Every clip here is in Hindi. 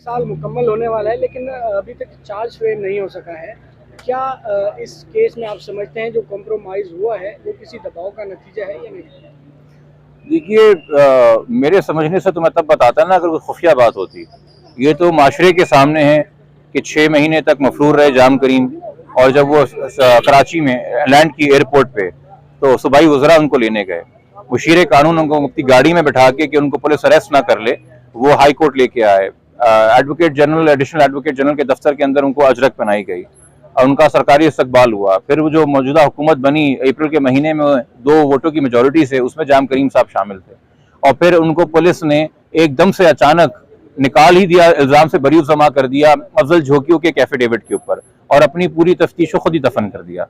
साल मुकम्मल होने वाला है, लेकिन अभी तक चार्ज फ्रेम नहीं हो सका है। क्या इस केस में आप समझते हैं जो कॉम्प्रोमाइज़ हुआ है वो किसी दबाव का नतीजा है या नहीं? देखिए, मेरे समझने से तो मैं तब बताता ना अगर कोई खुफिया बात होती। ये तो माशरे के सामने है कि 6 महीने तक मफरूर रहे जाम करीम, और जब वो कराची में लैंड की एयरपोर्ट पे, तो सूबाई वज़रा उनको लेने गए। मुशीर कानून उनको अपनी गाड़ी में बैठा के कि उनको पुलिस अरेस्ट ना कर ले, वो हाई कोर्ट लेके आए। Advocate general, additional advocate general के दफ्तर के अंदर उनको अजरक पहनाई गई और उनका सरकारी इस्तकबाल हुआ। फिर वो जो मौजूदा हुकूमत बनी अप्रैल के महीने में 2 वोटों की मेजोरिटी से, उसमें जाम करीम साहब शामिल थे, और फिर उनको पुलिस ने एकदम से अचानक निकाल ही दिया, इल्जाम से बरी जमा कर दिया अफजल झोंकियों के कैफिडेविट के ऊपर, और अपनी पूरी तफ्तीश को खुद ही दफन कर दिया।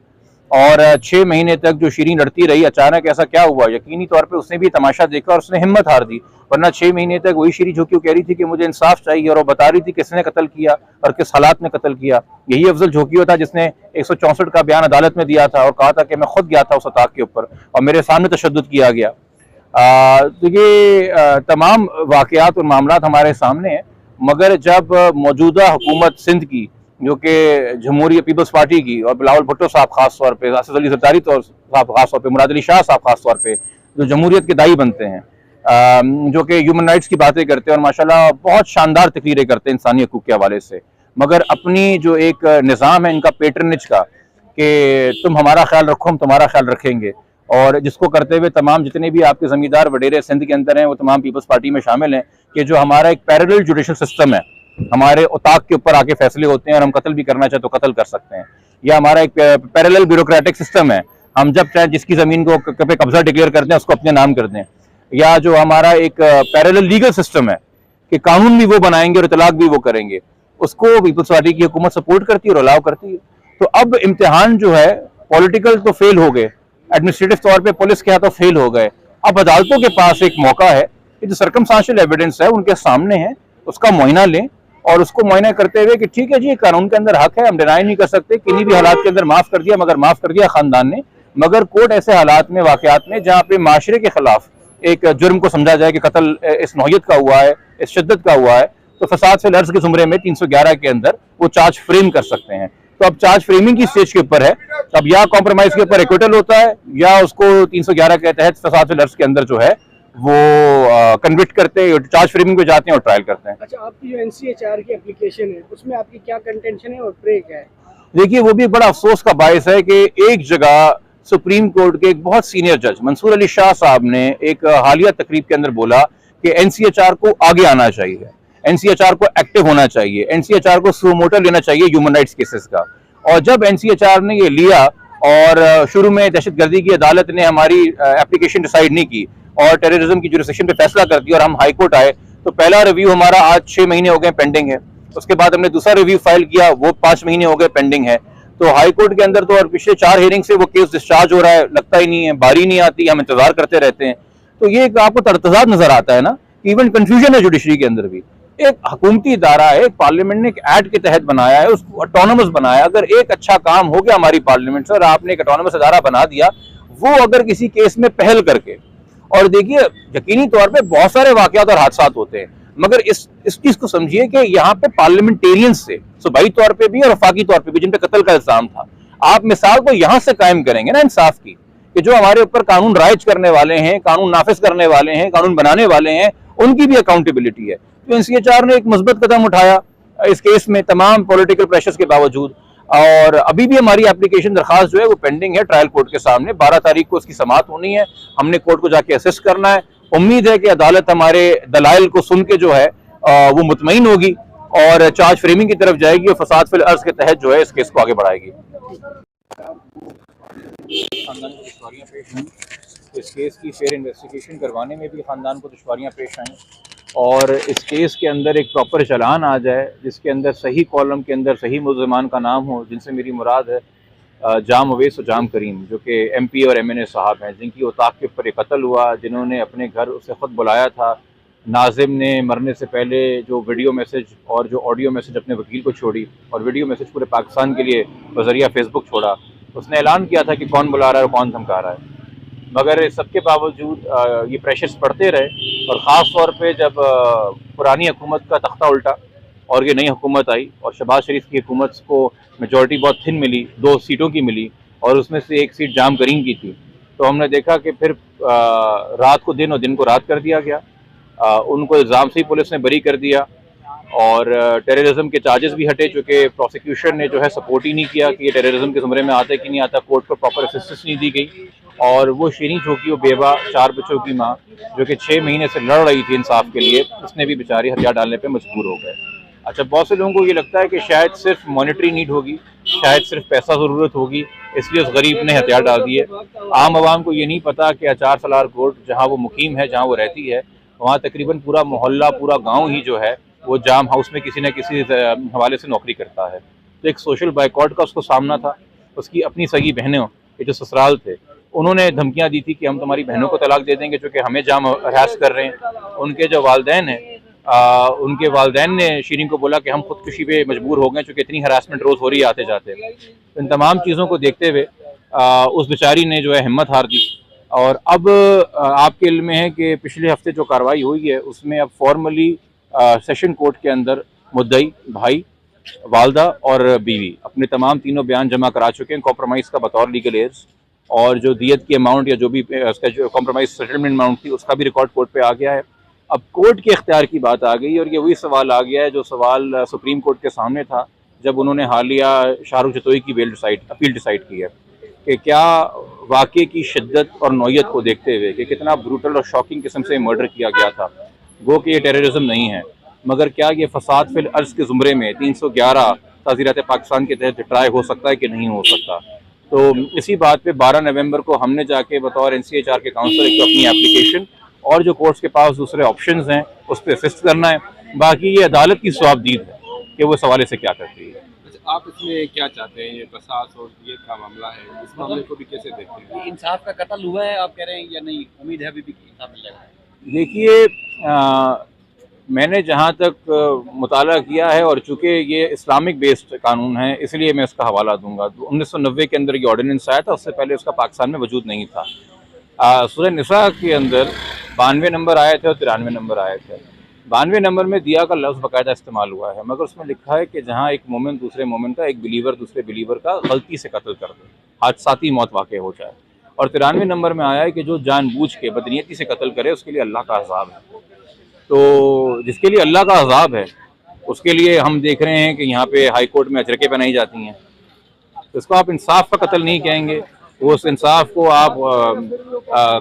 और 6 महीने तक जो शीरीन लड़ती रही, अचानक ऐसा क्या हुआ? यकीनी तौर पे उसने भी तमाशा देखा और उसने हिम्मत हार दी। वरना 6 महीने तक वही शीरीन झोंकी कह रही थी कि मुझे इंसाफ चाहिए, और वो बता रही थी किसने कत्ल किया और किस हालात में कत्ल किया। यही अफजल झोंकी था जिसने 164 का बयान अदालत में दिया था और कहा था कि मैं खुद गया था उस अताक के ऊपर और मेरे सामने तशद्दुद किया गया। तो ये तमाम वाकयात और मामलात हमारे सामने हैं। मगर जब मौजूदा हुकूमत सिंध की, जो कि जमहूरी पीपल्स पार्टी की, और बिलावल भुट्टो साहब खास तौर पे, आसिफ अली ज़रदारी साहब खास तौर पे, मुराद अली शाह साहब खास तौर पे, जो जमहूरियत के दाई बनते हैं, जो कि ह्यूमन राइट्स की बातें करते हैं और माशाल्लाह बहुत शानदार तकरीरें करते हैं इंसानी हकूक़ के हवाले से, मगर अपनी जो एक निज़ाम है इनका पेटरनेज का कि तुम हमारा ख्याल रखो हम तुम्हारा ख्याल रखेंगे, और जिसको करते हुए तमाम जितने भी आपके ज़मींदार वडेरे सिंध के अंदर हैं वो तमाम पीपल्स पार्टी में शामिल हैं, कि जो हमारा एक पैरेलल जुडिशल सिस्टम है, हमारे उताक के ऊपर आके फैसले होते हैं और हम कत्ल भी करना चाहे तो कत्ल कर सकते हैं, या हमारा एक पैरेलल ब्यूरोक्रेटिक सिस्टम है, हम जब चाहे जिसकी ज़मीन को पे कब्जा डिक्लेयर कर दें उसको अपने नाम कर दें, या जो हमारा एक पैरेलल लीगल सिस्टम है कि कानून भी वो बनाएंगे और इतलाक भी वो करेंगे, उसको पीपल्स पार्टी की हुकूमत सपोर्ट करती है और अलाउ करती है। तो अब इम्तिहान जो है पॉलिटिकल तो फेल हो गए, एडमिनिस्ट्रेटिव तौर पे पुलिस के हाथों फेल हो गए। अब अदालतों के पास एक मौका है कि जो सर्कमस्टांशियल एविडेंस है उनके सामने है, उसका मुआयना लें, और उसको मुआयना करते हुए कि ठीक है जी, कानून के अंदर हक है, हम डिनाई नहीं कर सकते, किन्हीं भी हालात के अंदर माफ कर दिया, मगर माफ कर दिया खानदान ने। मगर कोर्ट ऐसे हालात में, वाकयात में, जहाँ पे माशरे के खिलाफ एक जुर्म को समझा जाए कि कत्ल इस नौयत का हुआ है, इस शिद्दत का हुआ है, तो फसाद से लर्ज के जुमरे में 311 के अंदर वो चार्ज फ्रेम कर सकते हैं। तो अब चार्ज फ्रेमिंग की स्टेज के ऊपर है, अब या कॉम्प्रोमाइज के ऊपर एक्विटल होता है, या उसको 311 के तहत फसाद से लर्ज के अंदर जो है वो कन्विक्ट करते हैं, चार्ज फ्रेमिंग पे जाते हैं और ट्रायल करते हैं। अच्छा, आपकी जो एनसीएचआर की एप्लीकेशन है उसमें आपकी क्या कंटेंशन है और प्रे क्या है? देखिए, वो भी बड़ा अफसोस का बायस है कि एक जगह सुप्रीम कोर्ट के एक बहुत सीनियर जज मंसूर अली शाह साहब ने एक हालिया तकरीब के अंदर बोला कि एनसीएचआर को आगे आना चाहिए, एनसीएचआर को एक्टिव होना चाहिए, एनसीएचआर को सू मोटर लेना चाहिए ह्यूमन राइट्स केसेस का। और जब एनसीएचआर ने ये लिया और शुरू में दहशतगर्दी की अदालत ने हमारी एप्लीकेशन डिसाइड नहीं की और टेररिज्म की जुरिसडिक्शन पे फैसला कर दिया और हम हाई कोर्ट आए, तो पहला रिव्यू हमारा आज 6 महीने हो गए पेंडिंग है। उसके बाद हमने दूसरा रिव्यू फाइल किया, वो 5 महीने हो गए पेंडिंग है। तो हाई कोर्ट के अंदर तो और पिछले 4 हियरिंग से वो केस डिस्चार्ज हो रहा है, लगता ही नहीं है, बारी नहीं आती, हम इंतजार करते रहते हैं। तो ये आपको तर्तजाद नजर आता है ना, इवन कंफ्यूजन है जुडिशरी के अंदर भी। एक हुकूमती इदारा है, एक पार्लियामेंट ने एक एक्ट के तहत बनाया है, उसको ऑटोनमस बनाया। अगर एक अच्छा काम हो गया हमारी पार्लियामेंट से और आपने एक ऑटोनमस इदारा बना दिया, वो अगर किसी केस में पहल करके, और देखिए यकीनी तौर पे बहुत सारे वाकयात और हादसात होते हैं, मगर इस चीज को समझिए कि यहाँ पे पार्लियामेंटेरियंस से सूबाई तौर पे भी और वफाकी तौर पे भी जिन पे कत्ल का इल्जाम था, आप मिसाल को यहाँ से कायम करेंगे ना इंसाफ की, कि जो हमारे ऊपर कानून राइज करने वाले हैं, कानून नाफिज करने वाले हैं, कानून बनाने वाले हैं, उनकी भी अकाउंटेबिलिटी है। तो एनसीएचआर ने एक मुस्बत कदम उठाया इस केस में तमाम पॉलिटिकल प्रेशर्स के बावजूद, और अभी भी हमारी एप्लीकेशन दरखास्त जो है वो पेंडिंग है ट्रायल कोर्ट के सामने। 12 तारीख को उसकी समाअत होनी है, हमने कोर्ट को जाके असिस्ट करना है। उम्मीद है कि अदालत हमारे दलाइल को सुन के जो है वो मुतमईन होगी और चार्ज फ्रेमिंग की तरफ जाएगी और फसाद फिल अर्ज के तहत जो है इस केस को आगे बढ़ाएगी। खानदान को दुश्वारियाँ पेश आई, इस केस की फेयर इन्वेस्टिगेशन करवाने में भी खानदान को दुश्वारियाँ पेश आई, और इस केस के अंदर एक प्रॉपर चलान आ जाए जिसके अंदर सही कॉलम के अंदर सही मुल्ज़िमान का नाम हो, जिनसे मेरी मुराद है जाम अवैस और जाम करीम, जो कि एमपी और एमएनए साहब हैं, जिनकी उताक के ऊपर एक कत्ल हुआ, जिन्होंने अपने घर उसे ख़ुद बुलाया था। नाजिम ने मरने से पहले जो वीडियो मैसेज और जो ऑडियो मैसेज अपने वकील को छोड़ी, और वीडियो मैसेज पूरे पाकिस्तान के लिए बज़रिया फेसबुक छोड़ा, उसने ऐलान किया था कि कौन बुला रहा है और कौन धमका रहा है। मगर इस सबके बावजूद ये प्रेशर्स पड़ते रहे, और ख़ास तौर पे जब पुरानी हुकूमत का तख्ता उल्टा और ये नई हुकूमत आई और शहबाज शरीफ की हुकूमत को मेजॉरिटी बहुत थिन मिली, 2 सीटों की मिली और उसमें से 1 सीट जाम करीम की थी। तो हमने देखा कि फिर रात को दिन और दिन को रात कर दिया गया। उनको इल्ज़ाम से ही पुलिस ने बरी कर दिया और टेररिज्म के चार्जेस भी हटे, चूँकि प्रोसिक्यूशन ने जो है सपोर्ट ही नहीं किया कि ये टेररिज्म के ज़ुमरे में आता है कि नहीं आता, कोर्ट को प्रॉपर असिस्टेंस नहीं दी गई। और वो शीरीं चौकी, वो बेवा 4 बच्चों की माँ जो कि 6 महीने से लड़ रही थी इंसाफ के लिए, उसने भी बेचारी हथियार डालने पे मजबूर हो गए। अच्छा, बहुत से लोगों को ये लगता है कि शायद सिर्फ मॉनिटरी नीड होगी, शायद सिर्फ पैसा ज़रूरत होगी, इसलिए उस गरीब ने हथियार डाल दिए। आम आवाम को ये नहीं पता कि आचार सलार कोर्ट जहाँ वो मुकीम है, जहाँ वो रहती है, वहाँ तकरीबन पूरा मोहल्ला, पूरा गाँव ही जो है वो जाम हाउस में किसी न किसी हवाले से नौकरी करता है। तो एक सोशल बाइकआउट का उसको सामना था। उसकी अपनी सगी बहनें ये जो ससुराल थे, उन्होंने धमकियां दी थी कि हम तुम्हारी बहनों को तलाक दे देंगे क्योंकि हमें जाम हरास कर रहे हैं। उनके जो वालदैन हैं, उनके वालदैन ने शीरीं को बोला कि हम खुदकुशी पे मजबूर हो गए क्योंकि इतनी हरासमेंट रोज़ हो रही है आते जाते। इन तमाम चीज़ों को देखते हुए उस बेचारी ने जो है हिम्मत हार दी। और अब आपके इल्म में है कि पिछले हफ्ते जो कार्रवाई हुई है उसमें अब फॉर्मली सेशन कोर्ट के अंदर मुद्दई, भाई, वालदा और बीवी अपने तमाम तीनों बयान जमा करा चुके हैं कॉम्प्रोमाइज़ का बतौर लीगल एड्स। और जो दियत की अमाउंट या जो भी उसका जो कॉम्प्रोमाइज़ सेटलमेंट अमाउंट थी उसका भी रिकॉर्ड कोर्ट पे आ गया है। अब कोर्ट के इख्तियार की बात आ गई और ये वही सवाल आ गया है जो सवाल सुप्रीम कोर्ट के सामने था जब उन्होंने हालिया शाहरुख जतोई की अपील डिसाइड की है कि क्या वाक़े की शिद्दत और नौयत को देखते हुए कि कितना ब्रूटल और शॉकिंग किस्म से मर्डर किया गया था, गो कि ये टेररिज्म नहीं है, मगर क्या ये फसाद फिल अर्ज़ के ज़ुमरे में 311 ताज़ीरात पाकिस्तान के तहत ट्राई हो सकता है कि नहीं हो सकता। तो इसी बात पे 12 नवंबर को हमने जाके बतौर NCHR के काउंसलर एक तो अपनी एप्लीकेशन और जो कोर्ट्स के पास दूसरे ऑप्शंस हैं उस पर असिस्ट करना है। बाकी ये अदालत की सवाबदीद है कि वो सवाल से क्या करती है। अच्छा, आप इसमें क्या चाहते हैं? ये बसास और दियत का मामला है, इस मामले को भी कैसे देखते हैं? इंसाफ का कत्ल हुआ है आप कह रहे हैं या नहीं? उम्मीद है अभी भी इंसाफ मिल जाएगा? देखिए, मैंने जहाँ तक मुताला किया है और चूँकि ये इस्लामिक बेस्ड कानून है इसलिए मैं इसका हवाला दूंगा। 1990 के अंदर ये ऑर्डिनेंस आया था, उससे पहले उसका पाकिस्तान में वजूद नहीं था। सूरह निसा के अंदर 92 नंबर आए थे और 93 नंबर आए थे। 92 नंबर में दिया का लफ्ज़ बाकायदा इस्तेमाल हुआ है, मगर उसमें लिखा है कि जहाँ एक मोमिन दूसरे मोमिन का, एक बिलीवर दूसरे बिलीवर का गलती से कत्ल कर दे, हादसाती मौत वाक़ हो जाए। और 93 नंबर में आया है कि जो जानबूझ के बदनीयती से कत्ल करे उसके लिए अल्लाह का अज़ाब है। तो जिसके लिए अल्लाह का अज़ाब है उसके लिए हम देख रहे हैं कि यहाँ पे हाई कोर्ट में अचरके बनाई जाती हैं। तो इसको आप इंसाफ का कत्ल नहीं कहेंगे, वो उस इंसाफ को आप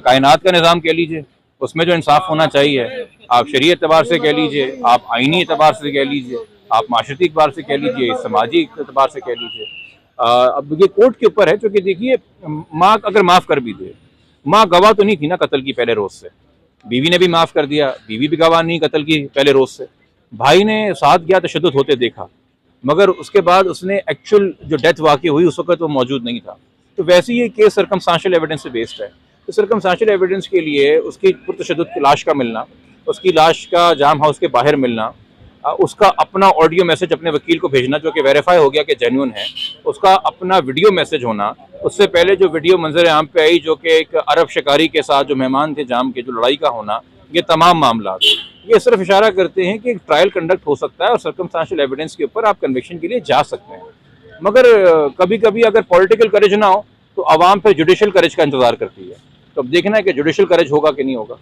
कायनात का निज़ाम कह लीजिए, उसमें जो इंसाफ होना चाहिए आप शरीय एतबार से कह लीजिए, आप आइनी एतबार से कह लीजिए, आप माशरती एतबार से कह लीजिए, समाजी एतबार से कह लीजिए। अब ये कोर्ट के ऊपर है, क्योंकि देखिए माँ अगर माफ़ कर भी दे, माँ गवाह तो नहीं थी ना कत्ल की पहले रोज़ से, बीवी ने भी माफ़ कर दिया, बीवी भी गवाह नहीं कत्ल की पहले रोज़ से, भाई ने साथ गया तशद्दुद होते देखा, मगर उसके बाद उसने एक्चुअल जो डेथ वाक़ई हुई उस वक्त वो मौजूद नहीं था। तो वैसे ही ये केस सर्कमस्टेंशियल एविडेंस से बेस्ड है। तो सर्कमस्टेंशियल एविडेंस के लिए उसकी पुरतशद्दुद की लाश का मिलना, उसकी लाश का जाम हाउस के बाहर मिलना, उसका अपना ऑडियो मैसेज अपने वकील को भेजना जो कि वेरीफाई हो गया कि जेन्युइन है, उसका अपना वीडियो मैसेज होना, उससे पहले जो वीडियो मंजर आम पे आई जो कि एक अरब शिकारी के साथ जो मेहमान थे जाम के, जो लड़ाई का होना, ये तमाम मामला ये सिर्फ इशारा करते हैं कि एक ट्रायल कंडक्ट हो सकता है और सर्कमस्टेंशियल एविडेंस के ऊपर आप कन्विक्शन के लिए जा सकते हैं। मगर कभी कभी अगर पॉलिटिकल करेज ना हो तो आवाम फिर जुडिशल करेज का इंतजार करती है। तो अब देखना है कि जुडिशल करेज होगा कि नहीं होगा।